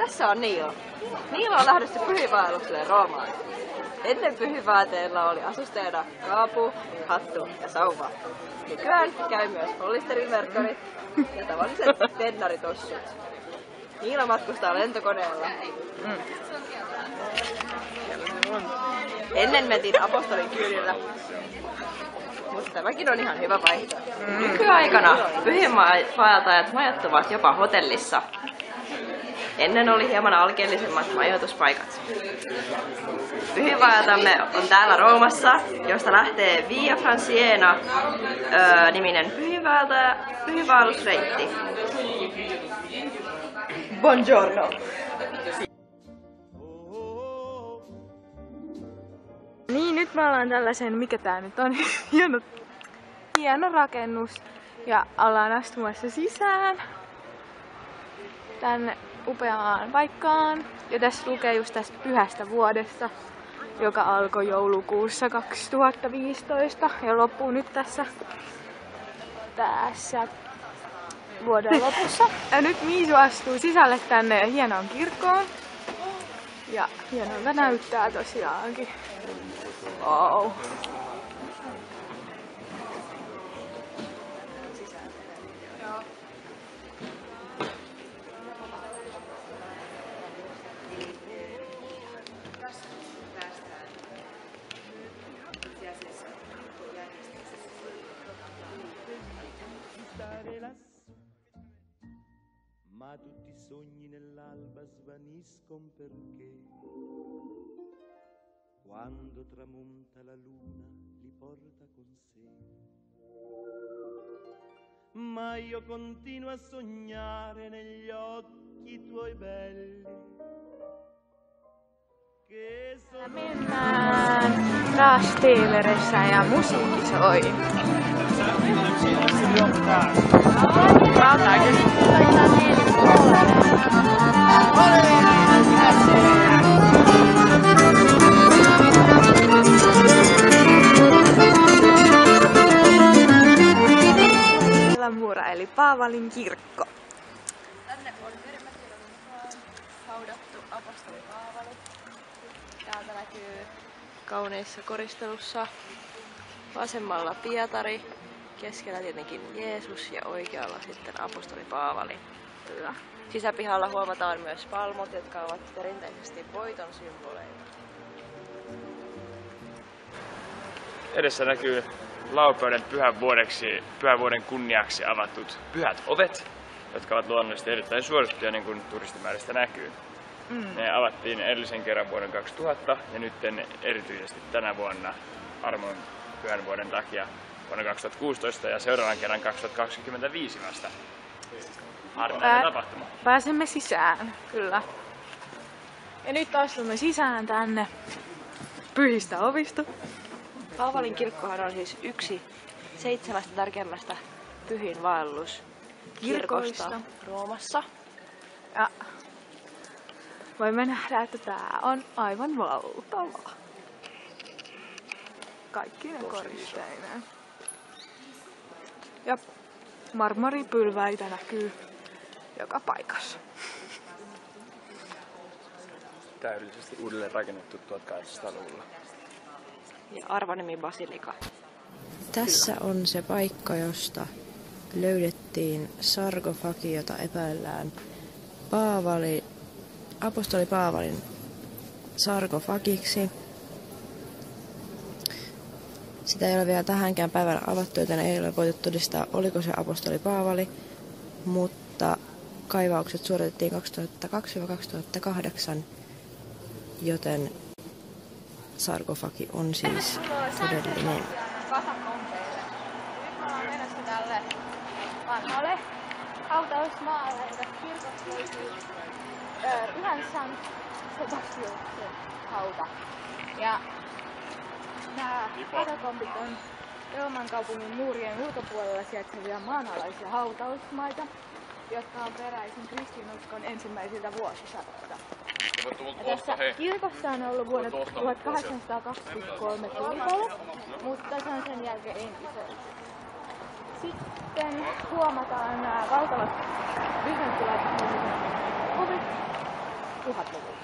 Tässä on Niilo. Niilo on lähdössä pyhiinvaellukselle Roomaan. Ennen pyhiinvaelteella oli asusteena kaapu, hattu ja sauva. Nykyään käy myös Hollisterin-verkkarit ja tavalliset tennaritossut. Niilo matkustaa lentokoneella. Ennen mentiin apostolin kyydillä. Mutta tämäkin on ihan hyvä vaihtoehto. Nykyaikana pyhiinvaeltajat majoittuvat jopa hotellissa. Ennen oli hieman alkeellisemmat majoituspaikat. Pyhiinvaeltamme on täällä Roomassa, josta lähtee Via Francigena niminen pyhiinvaellusreitti. Buongiorno! Niin, nyt me ollaan tällaisen, mikä tää nyt on, hieno rakennus. Ja ollaan astumassa sisään tänne upeaan paikkaan. Ja tässä lukee just tästä pyhästä vuodesta, joka alkoi joulukuussa 2015 ja loppuu nyt tässä vuoden lopussa. Ja nyt Miisu astuu sisälle tänne hienoon kirkkoon. Ja hienolta näyttää tosiaankin. Wow. Ma tutti i sogni nell'alba svaniscono perché quando tramonta la luna li porta con sé. Ma io continuo a sognare negli occhi tuoi belli. Mennään taas Teeleressä ja musiikki soi. Mura eli Paavalin kirkko. Tänne on perimätiedon mukaan haudattu apostoli Paavali. Täältä näkyy kauneissa koristelussa vasemmalla Pietari, keskellä tietenkin Jeesus ja oikealla sitten apostoli Paavali. Kyllä. Sisäpihalla huomataan myös palmot, jotka ovat perinteisesti voiton symboleita. Edessä näkyy Laupeuden pyhän vuoden kunniaksi avatut pyhät ovet, jotka ovat luonnollisesti erittäin suosittuja, niin kuin turistimääristä näkyy. Ne avattiin edellisen kerran vuoden 2000 ja nyt erityisesti tänä vuonna armon pyhän vuoden takia vuonna 2016 ja seuraavan kerran 2025 vasta. Harvinainen tapahtuma. Pääsemme sisään, kyllä. Ja nyt astumme sisään tänne pyhistä ovista. Paavalin kirkkohan on siis yksi 7 tärkeimmästä pyhiinvaelluskirkosta Roomassa. Ja voimme nähdä, että tää on aivan valtava. Kaikki ne koristeineen. Ja marmoripylväitä näkyy joka paikassa. Täydellisesti uudelleen rakennettu 1800-luvulla. Ja arvonimi Basilika. Tässä on se paikka, josta löydettiin sarkofagi, jota epäillään apostoli Paavalin sarkofagiksi. Sitä ei ole vielä tähänkään päivänä avattu, joten ei ole voitu todistaa, oliko se apostoli Paavali, mutta kaivaukset suoritettiin 2002-2008, joten sarkofagi on siis todellinen. Tälle vanhalle hautausmaalle, joka kirkossa löytyy Pyhän Sankt Sebastiansen hauta. Ja nämä katakombit on Rooman kaupungin muurien ulkopuolella sijaitsevia maanalaisia hautausmaita, jotka on peräisin kristinuskon ensimmäisiltä vuosisadoilta. Ja tässä kirkossa on ollut vuonna 1823 tulipalo, mutta se on sen jälkeen entiseltä. Sitten huomataan nämä valtavat byzanttilaiset ovit 1000-luvulla.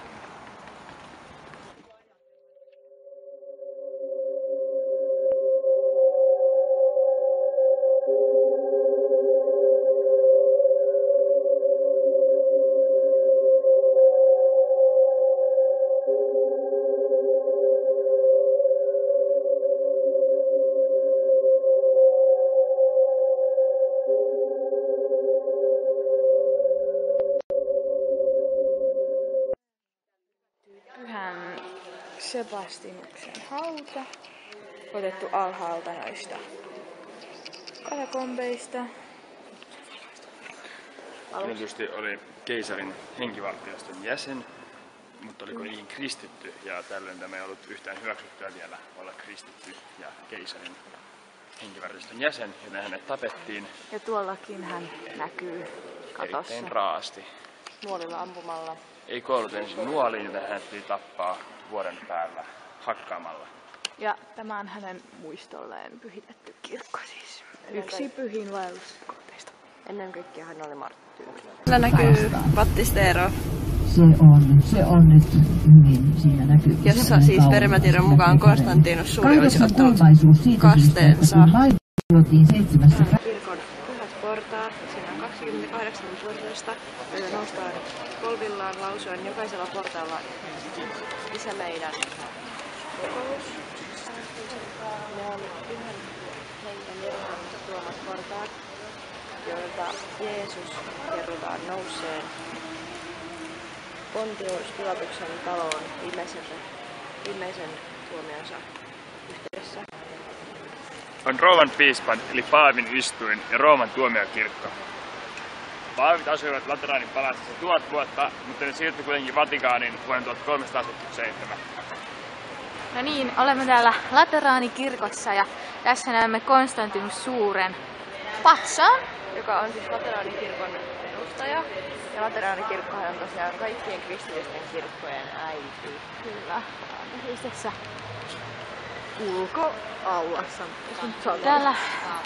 Pyhän Sebastinuksen hauta, otettu alhaalta noista katakombeista. Tunnetusti oli keisarin henkivartioston jäsen, mutta oli kuitenkin kristitty, ja tällöin tämä ei ollut yhtään hyväksyttyä vielä olla kristitty ja keisarin henkivartioston jäsen, joten hänet tapettiin. Ja tuollakin hän näkyy katossa. Erittäin raasti. Nuolilla ampumalla. Ei kuollut ensin nuoliin, joten hänet piti tappaa vuoden päällä hakkaamalla. Ja tämä on hänen muistolleen pyhitetty kirkko siis. Yksi pyhin vaelluskohteista. Ennen kaikkea hän oli marttyyri. Täällä näkyy Battistero. Se on nyt hyvin siinä näkyy. Jossa siis perimätiedon mukaan Konstantinus Suuri olisi ottanut kasteensa. Kirkon pyhät portaat, siinä on 28 portaista, joita noustaan polvillaan lausuen jokaisella portaalla Isä meidän kokous. Ne on pyhän hengen Jerusalemista tuomat portaat, joilta Jeesus kerrotaan nousseen Pontius Pilatuksen taloon viimeisen tuomionsa yhteydessä. On Rooman piispan eli Paavin istuin ja Rooman tuomiokirkko. Paavit asuivat Lateraanin palatsissa 1000 vuotta, mutta ne siirtyi kuitenkin Vatikaaniin vuonna 1377. No niin, olemme täällä Lateraanikirkossa ja tässä näemme Konstantinus Suuren patsaan, joka on siis Lateraanikirkon edustaja. Ja Lateraanikirkkohan on tosiaan kaikkien kristillisten kirkkojen äiti. Kyllä. Siis tässä ulkoaulassa. täällä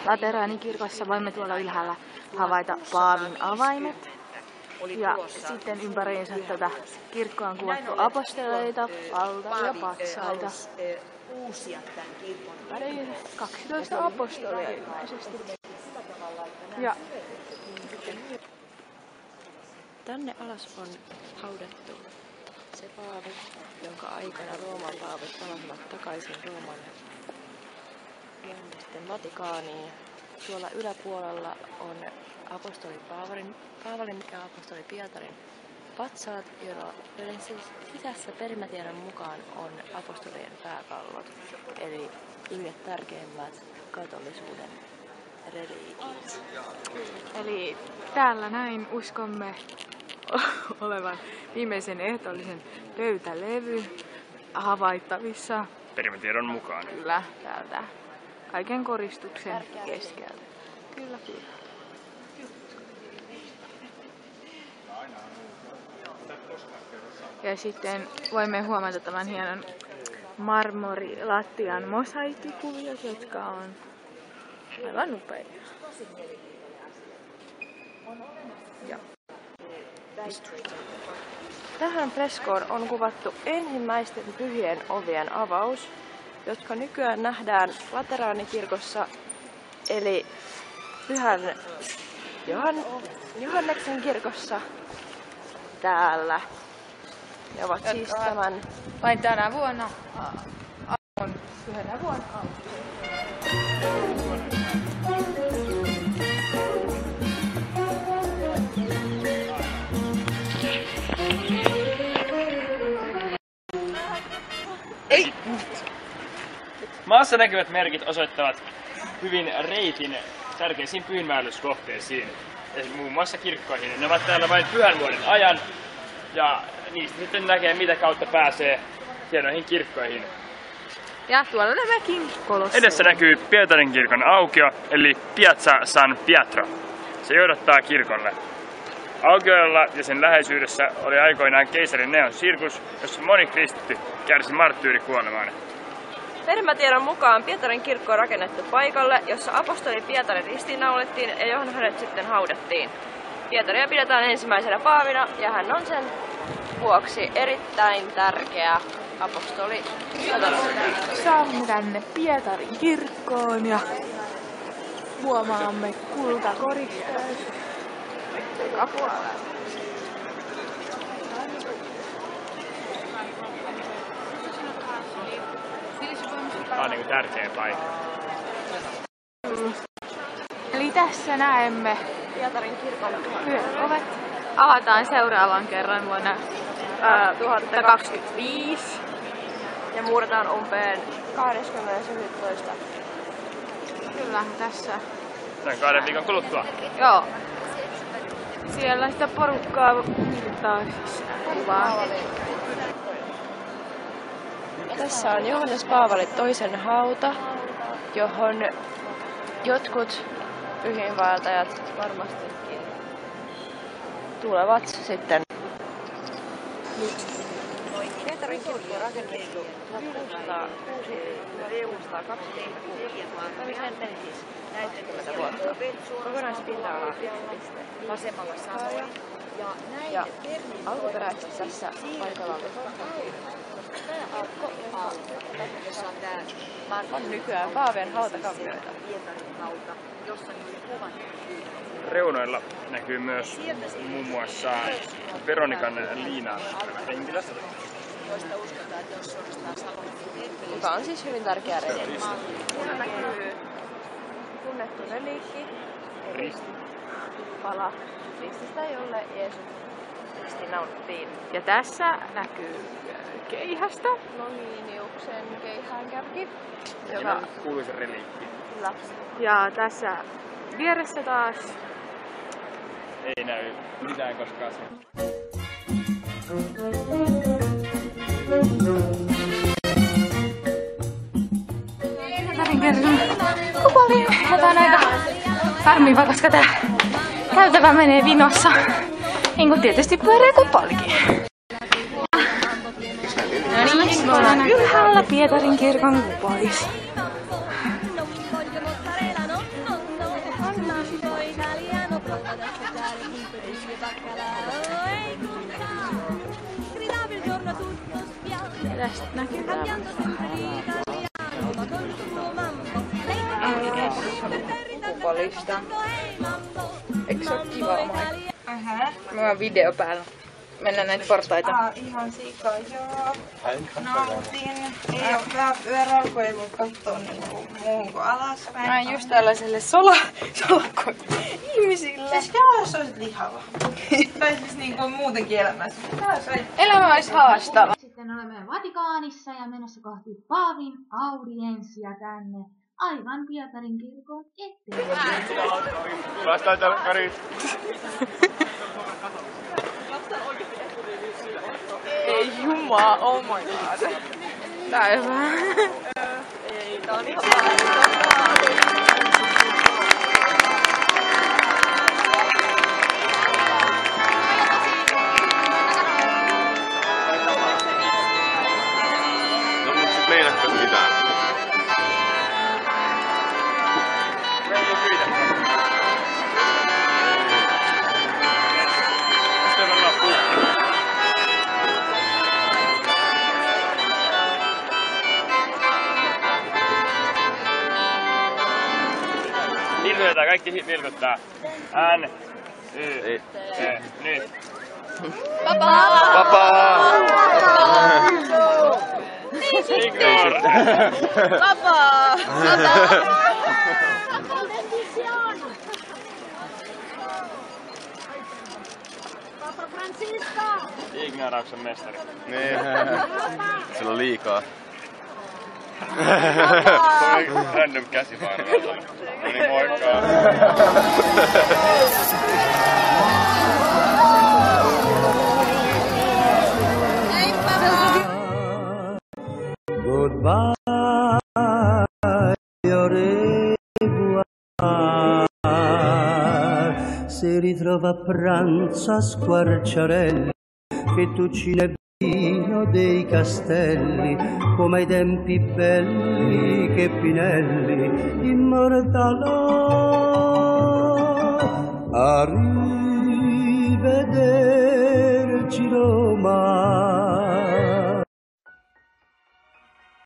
Lateraanikirkossa voimme tuolla ylhäällä havaita Paavin avaimet. Ja sitten ympäriinsä tätä kirkkoa on kuvattu apostoleita, valtavia patsaita. Väliin 12 apostolia ilmeisesti. Ja tänne alas on haudattu se paavi, jonka aikana Rooman paavit palasivat takaisin Rooman ja sitten Vatikaaniin. Tuolla yläpuolella on apostoli Paavalin ja apostoli Pietarin patsaat, joiden sisässä perimätiedon mukaan on apostolien pääkallot, eli yhdet tärkeimmät katolisuuden reliikit. eli täällä näin uskomme olevan viimeisen ehtoollisen pöytälevy havaittavissa. Perimätiedon mukaan. Kyllä, täältä kaiken koristuksen keskeltä. Kyllä, kyllä. Ja sitten voimme huomata tämän hienon marmorilattian mosaiikkikuviot, jotka on aivan upeita. Ja. Tähän freskoon on kuvattu ensimmäisten pyhien ovien avaus, jotka nykyään nähdään Lateraanikirkossa, eli Pyhän Johanneksen kirkossa täällä. Ne ovat siis tämän Vain tänä vuonna on pyhänä vuonna auki. Maassa näkyvät merkit osoittavat hyvin reitin tärkeisiin pyhinvaelluskohteisiin, muun muassa kirkkoihin. Ne ovat täällä vain pyhän vuoden ajan ja niistä sitten näkee, mitä kautta pääsee hienoihin kirkkoihin. Ja tuolla nämäkin Kolosseum. Edessä näkyy Pietarin kirkon aukio, eli Piazza San Pietro. Se johdattaa kirkolle. Aukiolla ja sen läheisyydessä oli aikoinaan keisarin Neon sirkus, jossa moni kristitty kärsi marttyyrikuolemaan. perimätiedon mukaan Pietarin kirkko on rakennettu paikalle, jossa apostoli Pietari ristiinnaulettiin ja johon hänet sitten haudattiin. Pietaria pidetään ensimmäisenä paavina ja hän on sen vuoksi erittäin tärkeä apostoli. Saamme tänne Pietarin kirkkoon ja huomaamme kultakoristeet joka puolella. Tää on niinku tärkeä paikka. Eli tässä näemme Pietarin kirkon pyhät ovet. Avataan seuraavan kerran vuonna 2025. ja muurataan umpeen 20.11. Kyllä, tässä. Tän 2 viikon kuluttua. Joo. Siellä sitä porukkaa virtaa kuvaa. Tässä on Johannes Paavali toisen hauta, johon jotkut pyhiinvaeltajat varmastikin tulevat sitten. Pietarin kirkko on rakennettu 1620 vuotta. Kokonaispinta-ala vasemmalla samoja. Ja alkuperäisesti tässä paikalla on nykyään Paavian hautakammioita. Reunoilla näkyy myös muun muassa Veronikan Liina Henkilästä. Joka on siis hyvin tärkeä reliikki. Siinä näkyy tunnettu reliikki, Risti. pala rististä, jolle Jeesus ristinaulittiin. Ja tässä näkyy keihästä. Loniniuksen keihäänkärki, Joka kuuluisa reliikki. kyllä. Ja tässä vieressä taas Ei näy mitään koskaan. Pietarin kirkon kupoli. Ja tää on aika harmiva, koska tää käytävä menee vinossa. Niin kuin tietysti pyöreä kupolikin. No niin, me ollaan ylhäällä Pietarin kirkon kupolissa. Tästä näkyy Kupolista. Eikö se ole kiva oma? Mulla on video päällä. Mennään näitä portaita. Ihan sikaa, joo. Nautin. Ei oo vähän pyörällä, ei voi katsoa niinku muuhun kuin alaspäin. Mä just tällaiselle ihmisille. Siis joo, sä olisit lihava. Tai siis niinku muutenkin elämässä. Elämä olisi haastava. Sitten olemme Vatikaanissa ja menossa kohti Paavin audienssia tänne aivan Pietarin kirkon eteen. Vastaita, Kari. Ei jumaa, oh my god. Tää on hyvä. Ei, tää on ihan No mut sit meinatkas mitään. Meillä on syitä. Sitten on loppuun. Vilkutetaan, kaikki vilkuttaa. N, Y, E, nyt. Papaa! Ignore. vapaa! Ignorauksen mestari. Niin. Sillä on liikaa. Toi random käsivarrella. No niin, moikka. Goodbye, au revoir. Si ritrova a pranzo a Squarciarelli, fettuccine vino dei castelli, come ai tempi belli che Pinelli immortalò. Arrivederci.